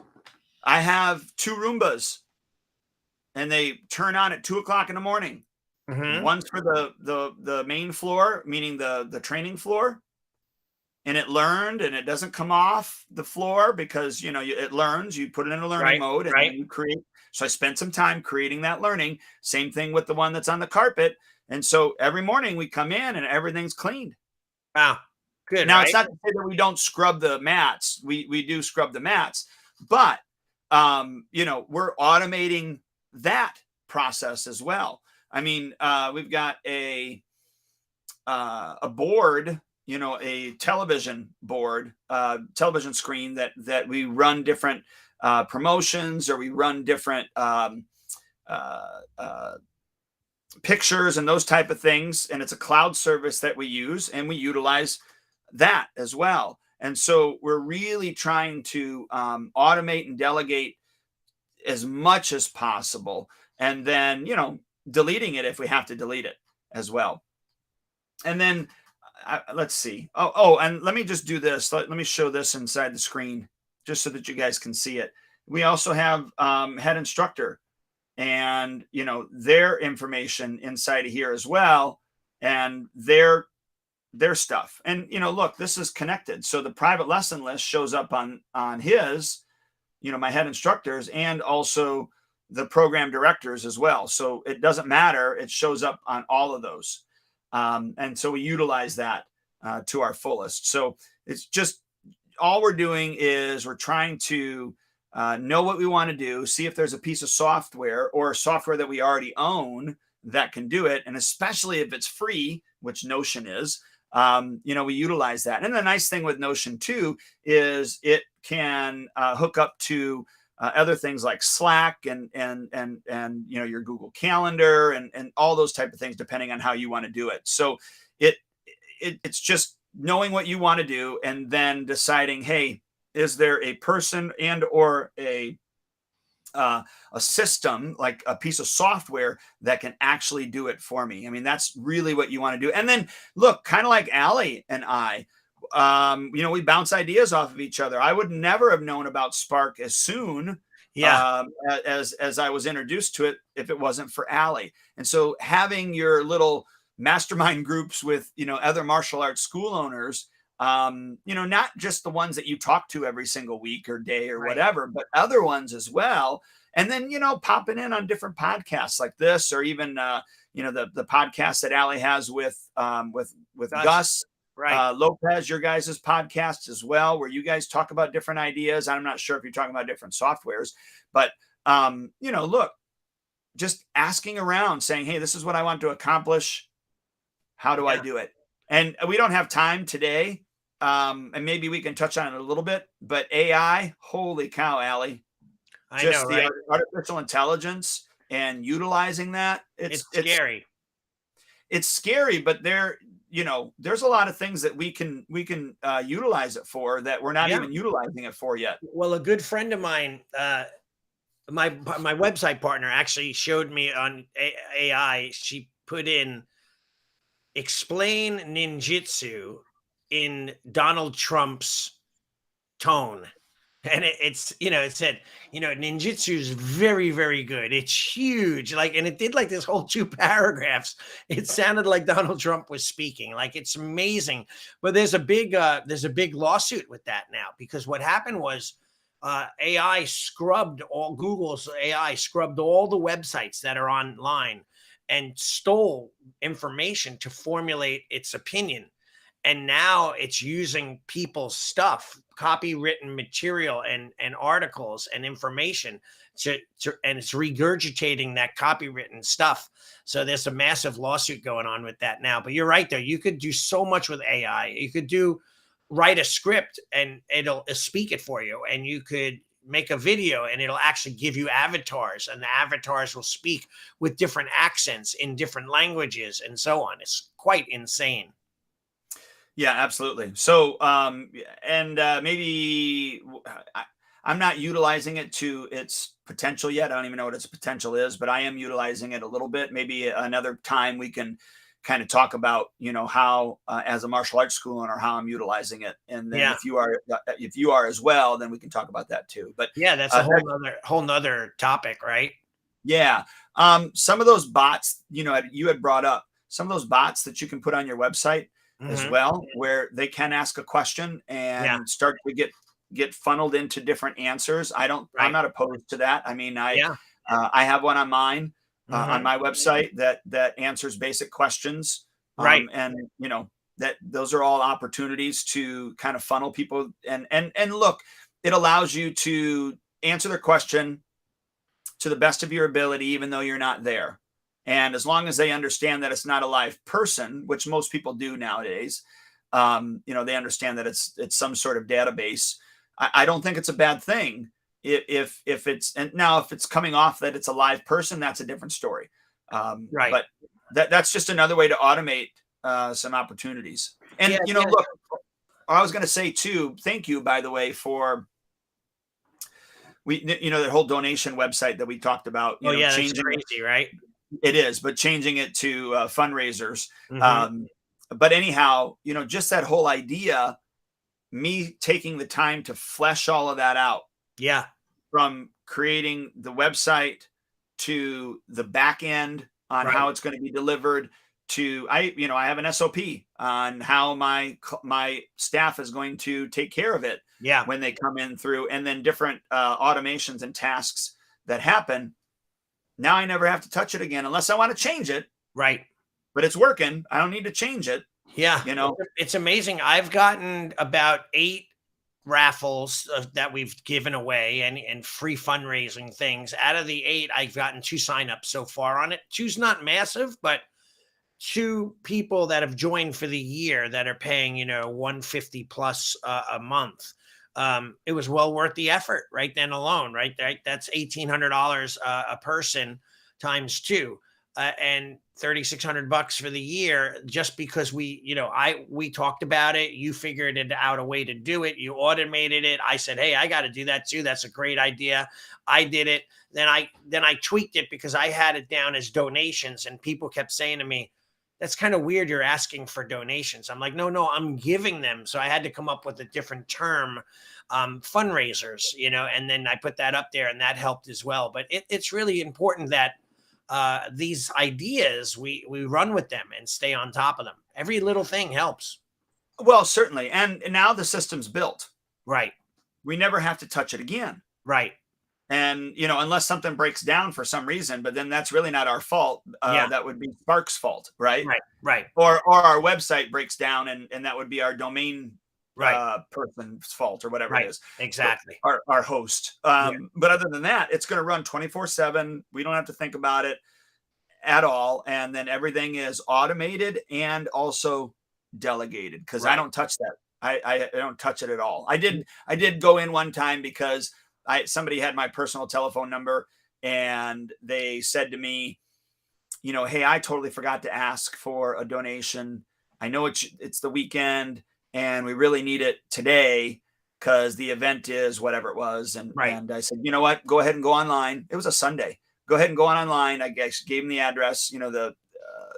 I have 2 Roombas and they turn on at 2:00 in the morning. Mm-hmm. One's for the main floor, meaning the training floor. And it learned, and it doesn't come off the floor because, it learns. You put it in a learning mode, and then you create. So I spent some time creating that learning. Same thing with the one that's on the carpet. And so every morning we come in and everything's cleaned. Wow. Good. Now, it's not to say that we don't scrub the mats. We do scrub the mats, but, we're automating that process as well. I mean, we've got a board, a television board, television screen that we run different promotions, or we run different pictures and those type of things. And it's a cloud service that we use, and we utilize that as well. And so we're really trying to automate and delegate as much as possible. And then, deleting it if we have to delete it as well. And then let's see. And let me just do this. Let me show this inside the screen just so that you guys can see it. We also have head instructor and, their information inside of here as well, and their stuff. And, look, this is connected. So the private lesson list shows up on his, my head instructors, and also the program directors as well. So it doesn't matter. It shows up on all of those. And so we utilize that to our fullest. So it's just, all we're doing is we're trying to know what we want to do, see if there's a piece of software or software that we already own that can do it. And especially if it's free, which Notion is, we utilize that. And the nice thing with Notion too is it can hook up to other things like Slack and your Google Calendar and all those type of things, depending on how you want to do it. So it's just knowing what you want to do and then deciding, hey, is there a person and or a system, like a piece of software that can actually do it for me? I mean, that's really what you want to do. And then look, kind of like Allie and I, we bounce ideas off of each other. I would never have known about Spark as soon as I was introduced to it if it wasn't for Allie. And so having your little mastermind groups with, other martial arts school owners, not just the ones that you talk to every single week or day or whatever, but other ones as well. And then, popping in on different podcasts like this, or even, the podcast that Allie has with Gus. Right. Lopez, your guys' podcast as well, where you guys talk about different ideas. I'm not sure if you're talking about different softwares, but, look, just asking around saying, hey, this is what I want to accomplish. How do I do it? And we don't have time today. And maybe we can touch on it a little bit, but AI, holy cow, Allie. I know, right? Artificial intelligence and utilizing that. It's scary. It's scary, but there's a lot of things that we can utilize it for that we're not even utilizing it for yet. Well, a good friend of mine, my website partner, actually showed me on AI. She put in explain ninjutsu in Donald Trump's tone. And it said, ninjutsu is very, very good. It's huge. And it did this whole 2 paragraphs. It sounded like Donald Trump was speaking. It's amazing. But there's a big lawsuit with that now, because what happened was Google's AI scrubbed all the websites that are online and stole information to formulate its opinion. And now it's using people's stuff, copywritten material and articles and information and it's regurgitating that copywritten stuff. So there's a massive lawsuit going on with that now. But you're right, though. You could do so much with AI. You could write a script and it'll speak it for you. And you could make a video and it'll actually give you avatars, and the avatars will speak with different accents in different languages and so on. It's quite insane. Yeah, absolutely. So, maybe I'm not utilizing it to its potential yet. I don't even know what its potential is, but I am utilizing it a little bit. Maybe another time we can kind of talk about, how, as a martial arts school owner, how I'm utilizing it. And then if you are as well, then we can talk about that too. But yeah, that's a whole nother topic, right? Yeah. Some of those bots, you had brought up some of those bots that you can put on your website as well, where they can ask a question and start to get funneled into different answers. I'm not opposed to that. I mean, I have one on mine, on my website that answers basic questions. And that those are all opportunities to kind of funnel people and look, it allows you to answer their question to the best of your ability, even though you're not there. And as long as they understand that it's not a live person, which most people do nowadays, they understand that it's some sort of database. I don't think it's a bad thing if it's coming off that it's a live person, that's a different story. But that's just another way to automate some opportunities. And look, I was going to say too, thank you, by the way, for that whole donation website that we talked about. That's crazy, right? It is, but changing it to fundraisers. But anyhow, just that whole idea, me taking the time to flesh all of that out. Yeah. From creating the website to the back end on how it's going to be delivered to, I have an SOP on how my staff is going to take care of it. Yeah. When they come in through, and then different automations and tasks that happen. Now I never have to touch it again unless I want to change it. Right. But it's working. I don't need to change it. Yeah. It's amazing. I've gotten about 8 raffles that we've given away and free fundraising things. Out of the 8, I've gotten 2 signups so far on it. 2's not massive, but 2 people that have joined for the year that are paying, $150 plus a month. It was well worth the effort right then alone, right? That's $1,800 a person times 2, and $3,600 for the year, just because we talked about it. You figured it out a way to do it. You automated it. I said, hey, I got to do that too. That's a great idea. I did it. Then I tweaked it because I had it down as donations, and people kept saying to me, that's kind of weird. You're asking for donations. I'm like, no, I'm giving them. So I had to come up with a different term, fundraisers, and then I put that up there, and that helped as well. But it's really important that these ideas, we run with them and stay on top of them. Every little thing helps. Well, certainly. And now the system's built. Right. We never have to touch it again. Right. And, unless something breaks down for some reason, but then that's really not our fault. That would be Spark's fault, right? Right. Right. Or our website breaks down and that would be our domain person's fault or whatever it is. Exactly. Our host. But other than that, it's going to run 24/7. We don't have to think about it at all. And then everything is automated and also delegated, because I don't touch that. I don't touch it at all. I did go in one time because somebody had my personal telephone number and they said to me, hey, I totally forgot to ask for a donation. I know it's the weekend and we really need it today because the event is whatever it was. And I said, you know what, go ahead and go online. It was a Sunday. Go ahead and go online. I guess gave him the address, the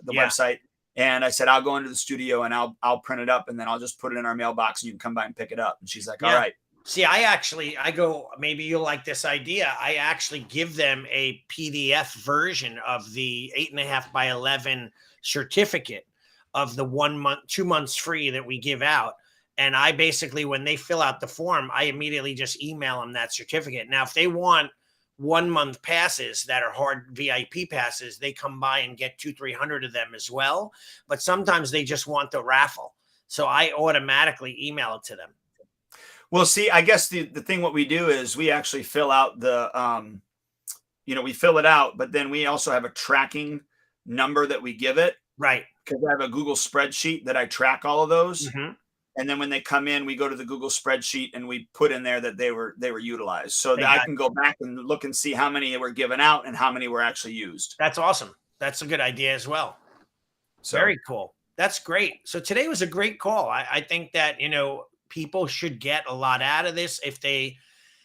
website. And I said, I'll go into the studio and I'll print it up and then I'll just put it in our mailbox and you can come by and pick it up. And she's like, all right. See, I go, maybe you'll like this idea. I actually give them a PDF version of the 8.5 by 11 certificate of the 1 month, 2 months free that we give out. And I basically, when they fill out the form, I immediately just email them that certificate. Now, if they want 1 month passes that are hard VIP passes, they come by and get 200-300 of them as well. But sometimes they just want the raffle. So I automatically email it to them. Well, see, I guess the thing what we do is we actually fill out the, we fill it out, but then we also have a tracking number that we give it. Right. Because I have a Google spreadsheet that I track all of those. Mm-hmm. And then when they come in, we go to the Google spreadsheet and we put in there that they were utilized, so that I can go back and look and see how many were given out and how many were actually used. That's awesome. That's a good idea as well. Very cool. That's great. So today was a great call. I think that, people should get a lot out of this. If they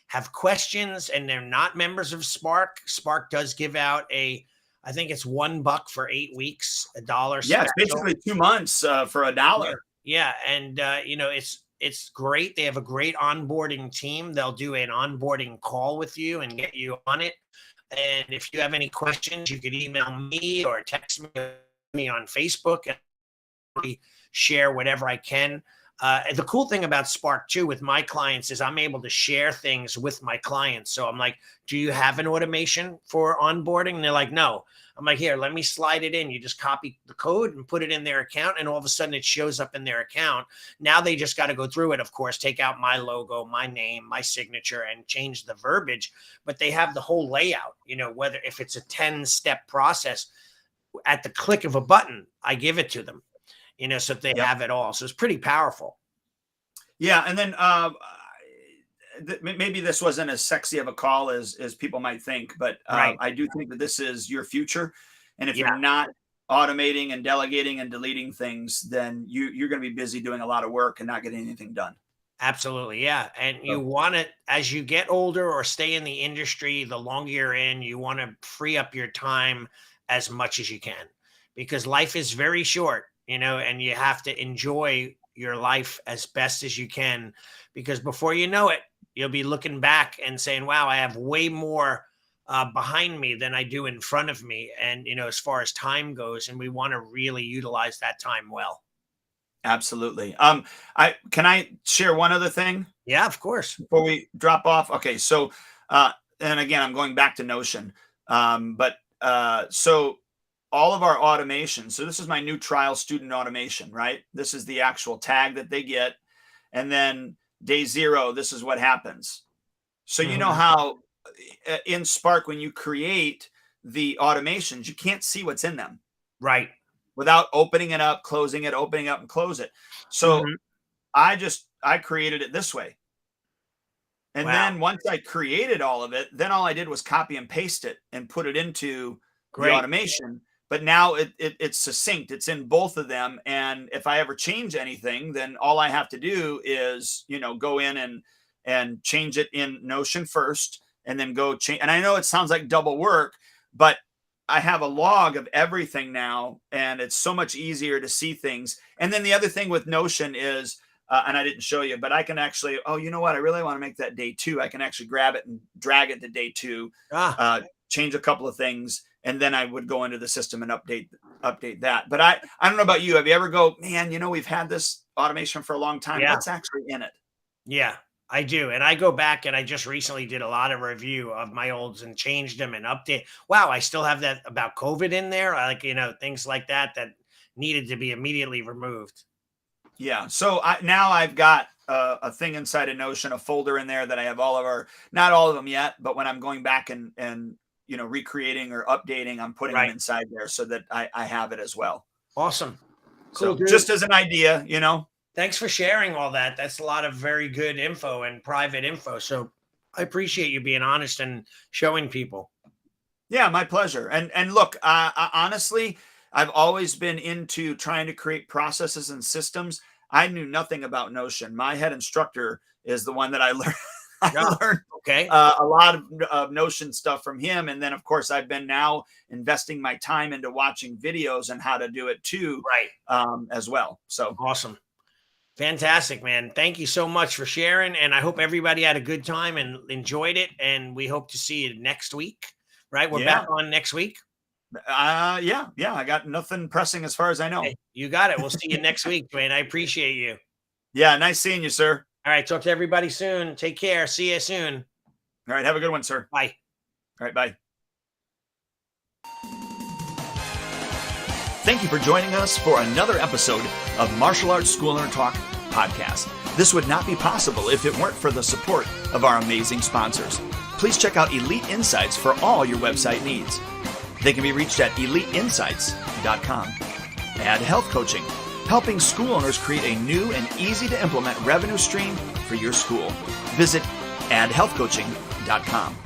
have questions and they're not members of Spark, Spark does give out I think it's $1 for 8 weeks, $1. Yeah, it's basically 2 months for $1. Yeah. And, it's great. They have a great onboarding team. They'll do an onboarding call with you and get you on it. And if you have any questions, you could email me or text me on Facebook and we share whatever I can. The cool thing about Spark too with my clients is I'm able to share things with my clients. So I'm like, do you have an automation for onboarding? And they're like, no. I'm like, here, let me slide it in. You just copy the code and put it in their account. And all of a sudden it shows up in their account. Now they just got to go through it, of course, take out my logo, my name, my signature, and change the verbiage. But they have the whole layout, whether if it's a 10-step process at the click of a button, I give it to them. So they have it all. So it's pretty powerful. Yeah. And then maybe this wasn't as sexy of a call as people might think, but I do think that this is your future. And if you're not automating and delegating and deleting things, then you're going to be busy doing a lot of work and not getting anything done. Absolutely. Yeah. And you want to, as you get older or stay in the industry, the longer you're in, you want to free up your time as much as you can, because life is very short. And you have to enjoy your life as best as you can, because before you know it, you'll be looking back and saying, wow, I have way more behind me than I do in front of me. And, as far as time goes, and we want to really utilize that time well. Absolutely. Can I share one other thing? Yeah, of course. Before we drop off. Okay. So, and again, I'm going back to Notion. So all of our automation. So this is my new trial student automation, right? This is the actual tag that they get. And then day 0, this is what happens. So you know how in Spark, when you create the automations, you can't see what's in them. Right. Without opening it up, closing it, opening up and close it. So I created it this way. And then once I created all of it, then all I did was copy and paste it and put it into the automation. But now it's succinct. It's in both of them. And if I ever change anything, then all I have to do is, go in and change it in Notion first and then go change. And I know it sounds like double work, but I have a log of everything now, and it's so much easier to see things. And then the other thing with Notion is, and I didn't show you, but I can actually, you know what? I really want to make that day 2. I can actually grab it and drag it to day 2, change a couple of things. and then I would go into the system and update that. But I don't know about you. Have you ever go, man, we've had this automation for a long time. Yeah. What's actually in it? Yeah, I do. And I go back and I just recently did a lot of review of my olds and changed them and update. Wow, I still have that about COVID in there. Like, things like that needed to be immediately removed. Yeah. So now I've got a thing inside of Notion, a folder in there that I have all of not all of them yet, but when I'm going back and recreating or updating, I'm putting them inside there so that I have it as well. Awesome. Cool. So just as an idea, Thanks for sharing all that. That's a lot of very good info and private info. So I appreciate you being honest and showing people. Yeah, my pleasure. And look, honestly, I've always been into trying to create processes and systems. I knew nothing about Notion. My head instructor is the one that I learned. I learned a lot of Notion stuff from him. And then, of course, I've been now investing my time into watching videos and how to do it too, as well. So awesome. Fantastic, man. Thank you so much for sharing. And I hope everybody had a good time and enjoyed it. And we hope to see you next week, right? We're back on next week. Yeah. I got nothing pressing as far as I know. Hey, you got it. We'll see you next week, Dwayne. I appreciate you. Yeah. Nice seeing you, sir. All right. Talk to everybody soon. Take care. See you soon. All right. Have a good one, sir. Bye. All right. Bye. Thank you for joining us for another episode of Martial Arts School Owner Talk podcast. This would not be possible if it weren't for the support of our amazing sponsors. Please check out Elite Insights for all your website needs. They can be reached at eliteinsights.com. Add Health Coaching, helping school owners create a new and easy to implement revenue stream for your school. Visit addhealthcoaching.com.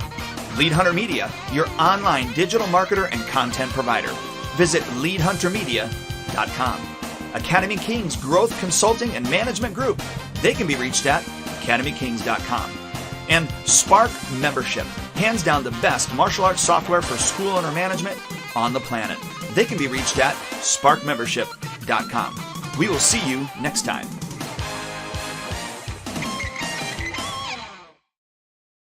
Lead Hunter Media, your online digital marketer and content provider. Visit leadhuntermedia.com. Academy Kings Growth Consulting and Management Group. They can be reached at academykings.com. And Spark Membership, hands down the best martial arts software for school owner management on the planet. They can be reached at sparkmembership.com. We will see you next time.